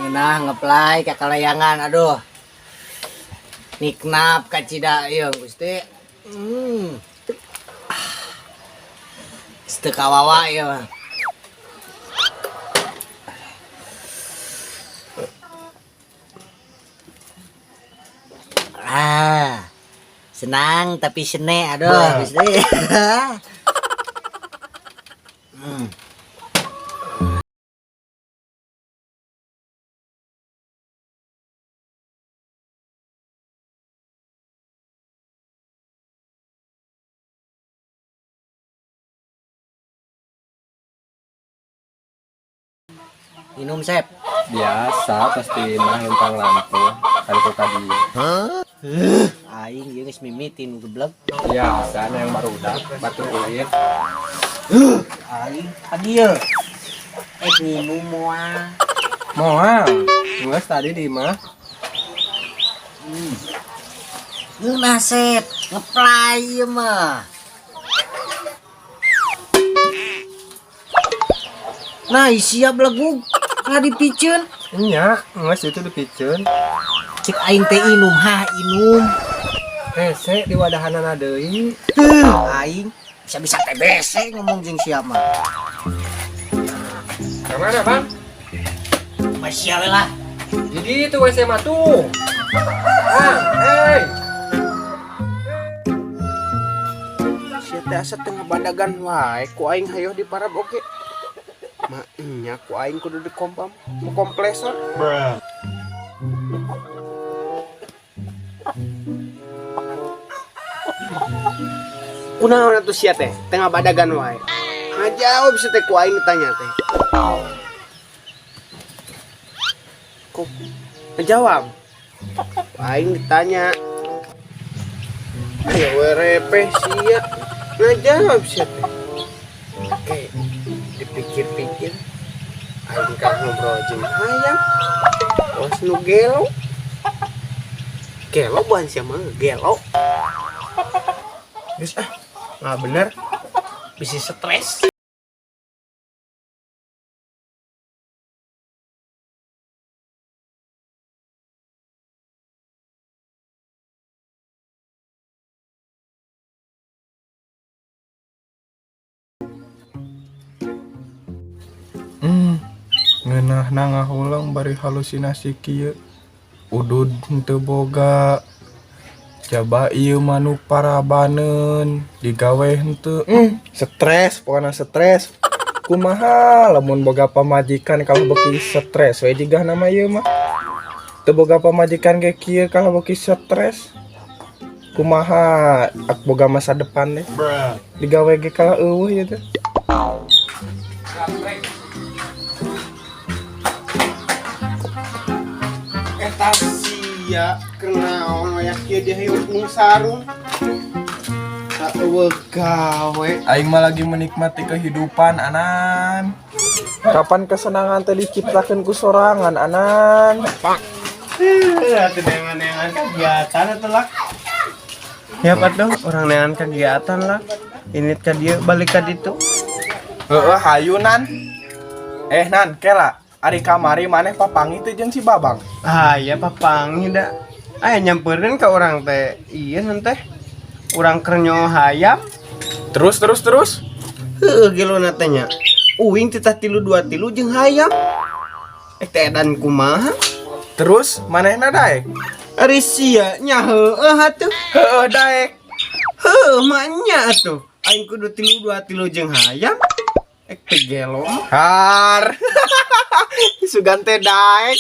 Ngeunah ngeplay ka kalayangan, aduh. Niknap ka Cidaeung Gusti. Teu kawawa ieu mah. Senang tapi sene, aduh Gusti. Minum Sep. Biasa pasti mah lempang lampu kali itu tadi. Aing ieu geus mimitin geblek. Biasa yang baru udah batu ulit. Aing adieu. Minum moal. Moal. Geus tadi di mah. Ngeunah Sep, ngeplay ieu mah. Nah, siap legug. Dipikeun. Nya, geus itu dipiceun. Cik aing teh inum inum. Hese di wadahanana deui. Aing bisa TBC ngomong jeung sia mah. Kemana, Bang? Masya lah. Jadi itu WC mah tuh. Hey. Sia teh asa teu ngabadagan wae ku aing hayo di parab oke. Ma nya ku aing kudu dikompam, mu kompresor. Kunaon atuh sia teh? Teu ngabadagan wae. Ngajawab sia teh ku aing ditanya teh. Kok ngejawab? Aing ditanya. Ayo we repeh sia. Ngajawab sia teh. Oke. Dipikir-pikir aing kah ngobrol jeung hayam was nu gelo bukan siapa gelo geus nggak bener bisa stres. Ngeunah ngahulang bari halusinasi kieu. Udud henteu boga. Coba ieu manu parabaneun digawe henteu. Stres, pokona stres. Kumaha lamun boga pamajikan kalau beki stres we digah nama ieu mah. Teu boga pamajikan ge kieu kalau beki stres. Kumaha ak boga masa depan deh. Digawe ge kala eueuh ieu teh. Eta sia kenaon aya kieu dia hayang nu sarung. Tak eueuh gawe. Aing mah lagi menikmati kehidupan, Anan. Kapan kesenangan teh diciptakeun ku sorangan, Anan? Atuh neangan kegiatan atuh lah. Ya patuh orang neangan kegiatan lah. Ini ka dieu balik ka ditu. Heeh, hayu Nan. Nan, kela. Ari kamari maneh papangi teh jeung si Babang. Ya papangi da. Aya nyampeurkeun ka urang teh. Ieu teh. Urang keur nyo hayam. Terus. Heueuh gelona teh nya. Uing titah 323 jeung hayam. Teh edan kumaha? Terus manehna daek? Ari sia nya heueuh atuh. Heeh, daek. Heueuh mah nya atuh. Aing kudu 323 jeung hayam. Teh gelo. Har. Sugan teh daek.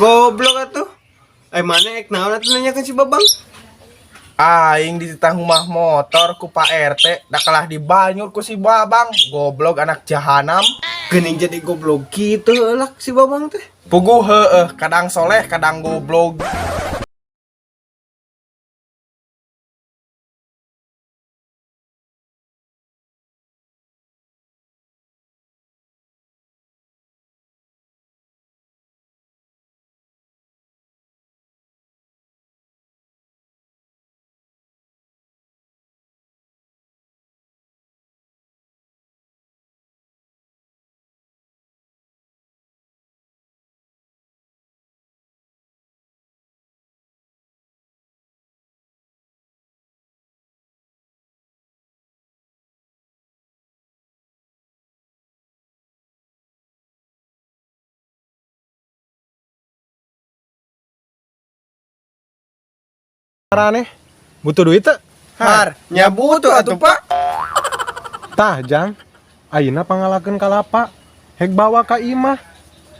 Goblok atuh. Maneh naon atuh nanya ka si Babang? Aing di titah rumah motor ku Pak RT dah kalah dibanyur ku si Babang. Goblok anak jahanam. Gening jadi goblok gitu lah si babang teh. Puguh heueuh, kadang soleh, kadang goblok. Marane butuh duit teh? Har, nya butuh atuh Pak. Tah jang, ayeuna pangalakeun kalapa, hek bawa ka imah.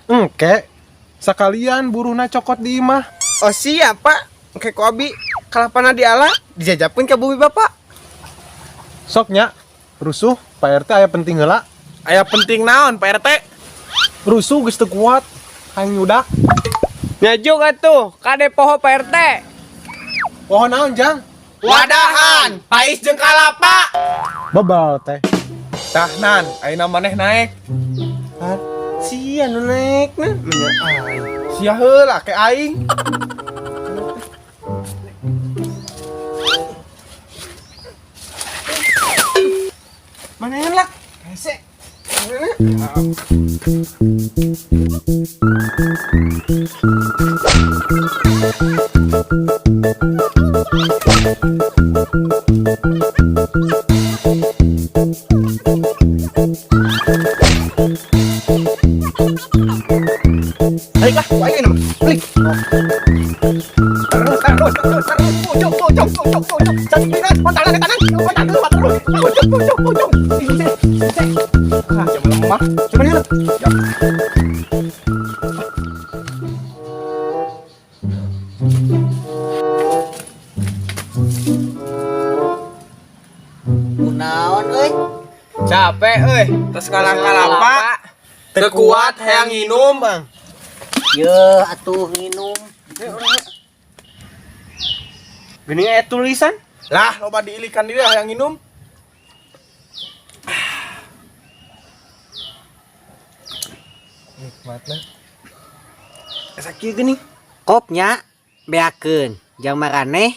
Engke, sakalian buruhna cokot di imah. Oh siap pak. Oke ku abi kalapana diala dijajapkeun ka bumi bapak. Soknya, rusuh, Pak RT aya penting heula. Aya penting naon Pak RT? Rusuh geus teu kuat, hayang nyudak. Nyajuk atuh kade poho pak RT. Pohon naon jang? Wadahan, pais jeung kalapa. Bebal teh. Tah nan, ayeuna maneh naik. Si anu naik nah. Sia heula ke aing. Mana yang lak? Hese. Baiklah, ku ayeuna mah. Beli. Terus. Cuk. Pantalan ke kanan. Pantalan dulu, terus. Cuk. Ah, jam lemah. Cuman ini. Kunaon euy? Capek euy, tos kalang kalapa. Teu kuat hayang nginum, Bang. Yeuh atuh nginum. Geuning aya tulisan. Lah, loba diilikan dia hayang nginum. Nikmatna. Sakieu geuning. Kopnya beakeun, jang maraneh.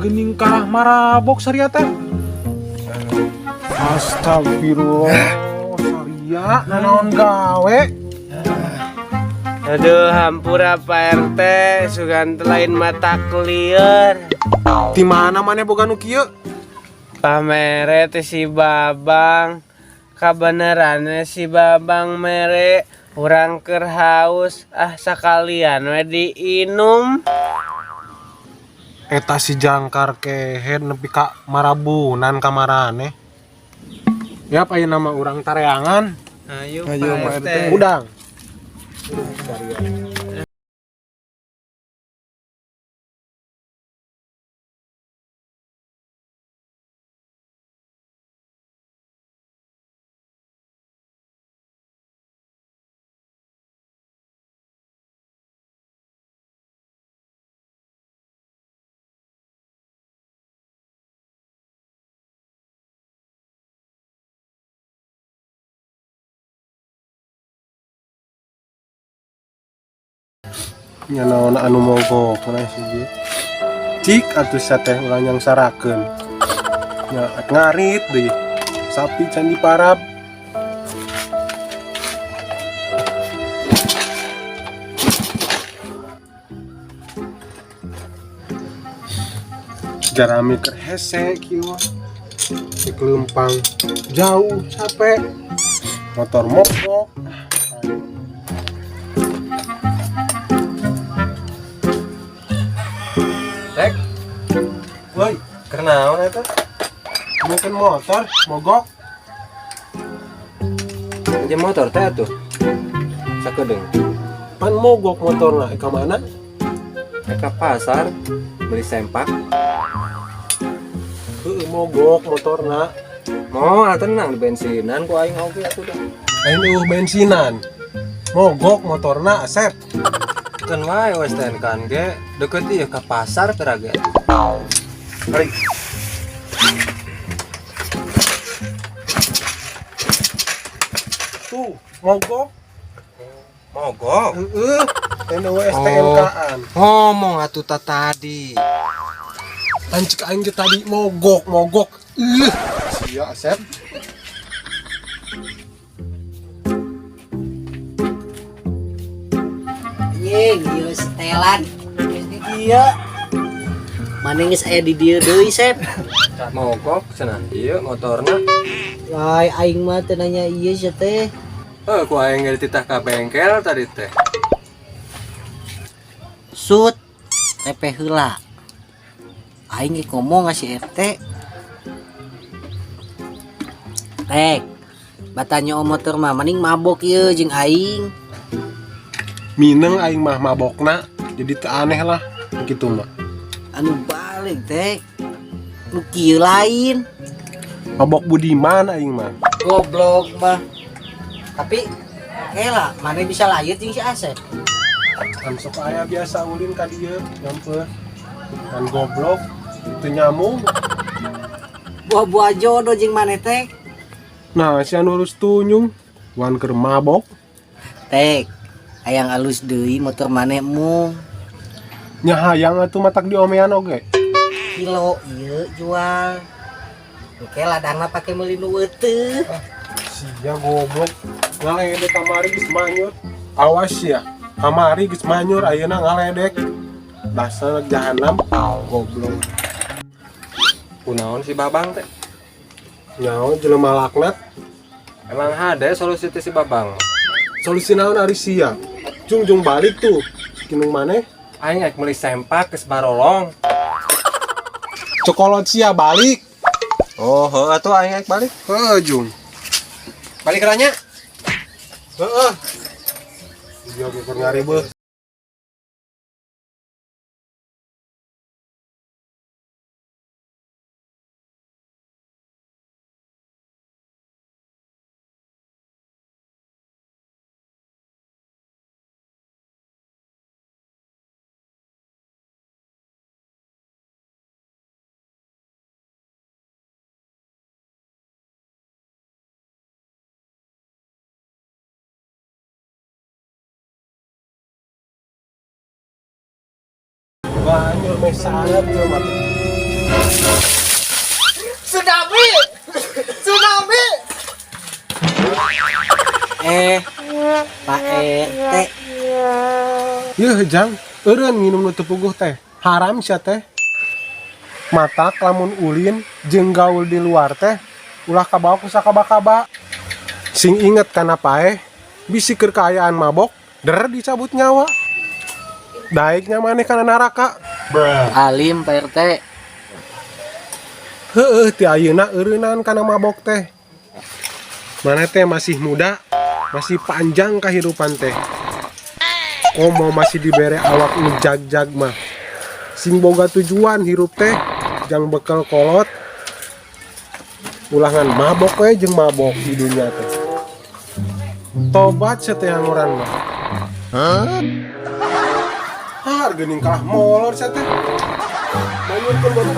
Geuning kalah marabok saria teh. Astagfirullah. Saria nanaon gawe? Aduh hampura pak RT sugan lain mata clear. Di mana maneh boga nu kieu? Pamere teh si babang. Kabenerannya si babang mere urang keur haus sakalian we diinum. Eta si jangkar kehe nepi ka marabunan kamarane. Yap aya nama urang tareangan. Ayo Pak RT. Udang. nya naon anu mogok nah si dia cik atuh sateh ulah yang sarakeun nya ngarit deui sapi candi parab jarami keur hese kieu di kelempang jauh capek motor mogok. Rek. Woi, kenaon eta? Mungkin motor mogok Aja motor teh atuh. Sakedeung. pan mogok motorna ka mana Ka pasar beli sempak. heuh mogok motorna Mau tenang di bensinan ku aing oge atuh dah. aing bensinan mogok motorna Asep Kan wae wes ten kan ge deket ieu ka pasar teraga. Mari. Tuh, mogok. Mogok. Heeh. STNK-an. Ngomong atuh tadi. Pancik aing ge tadi mogok. Sia Asep. Ieu setelan geus di dieu. Mane geus aya di dieu deui, Sep. Mogok cenah ieu motorna. Wai aing mah teu nanya ieu sia teh. Ku aing ge dititah ka bengkel tadi teh. Sut tepe heula. Aing ge ngomong ngasih RT. Batanya motor mah mending mabok ieu jeung aing. Mineng aing mah mabokna jadi teu aneh lah kitu mah. Anu balik teh. Nu kieu lain. Mabok budiman aing mah. Goblok mah. Tapi lah, mana bisa layut jeung si Asep. Kan sok aya biasa ulin ka dieu nyampe. Kan goblok itu nyamuk. Buah-buah jodoh jeung maneh teh. Nah, si anu lulus tunyung wan keur mabok. Tek, hayang alus deui motor maneh mu. Nya hayang atuh matak diomean oge. Kilo ieu jual. Oke ladangna pake meuli nu weuteuh. Sia goblok. Ngaledek kamari geus manyur. Awas ya. Kamari geus manyur ayeuna ngaledek. Dasar jahanam goblok. Kunaon si Babang teh? Nyaho jelema laknat. Emang ada solusi teh si Babang? Solusi naon ari sia? Jungjung balik tuh. Kinung maneh Aing rek meuli sempak geus barolong. cokolot sia balik. Oh, heuh atuh aing rek balik. Heuh jung. Balik keranya. Heeh. Dia keur ngaribeuh. Banyak mesangat ya mat. Tsunami! Tsunami! Pak RT. Yeuh jang, eureun nginum nu teu puguh teh. Haram sia teh. Matak lamun ulin jeung gaul di luar teh ulah kabawa ku sakaba-kaba. Sing inget kana paeh bisi keur kaayaan mabok, der dicabut nyawa. Daeknya maneh kana neraka. Alim Pak RT. Heueuh ti ayeuna eureunan kana mabok teh. Maneh teh masih muda, masih panjang kahirupan teh. Komo masih dibere awak nu jag-jag mah. Sing boga tujuan hirup teh jang bekal kolot. Ulangan mabok we jeung mabok di dunia teh. Tobat sateuang urang mah. Geuning kalah molor sia teh. Manyurkeun baru.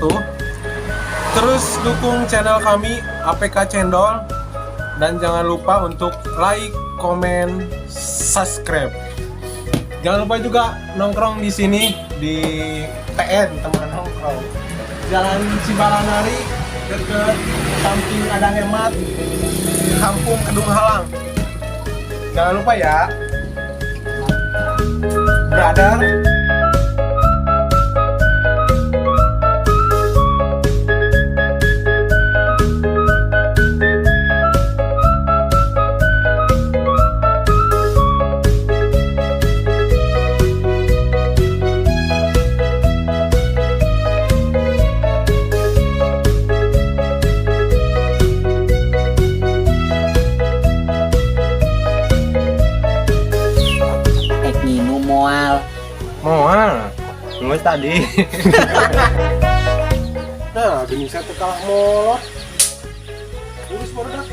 atuh. Terus dukung channel kami APK Cendol dan jangan lupa untuk like, komen, subscribe. Jangan lupa juga nongkrong di sini di TN teman nongkrong. Jalan Cibalanari dekat samping ada hemat Kampung Kedung Halang. Jangan lupa ya, brother. Minum moal. Moal. Ngus tadi. Nah, gini saya tuh kalah molot. Urus baru dah.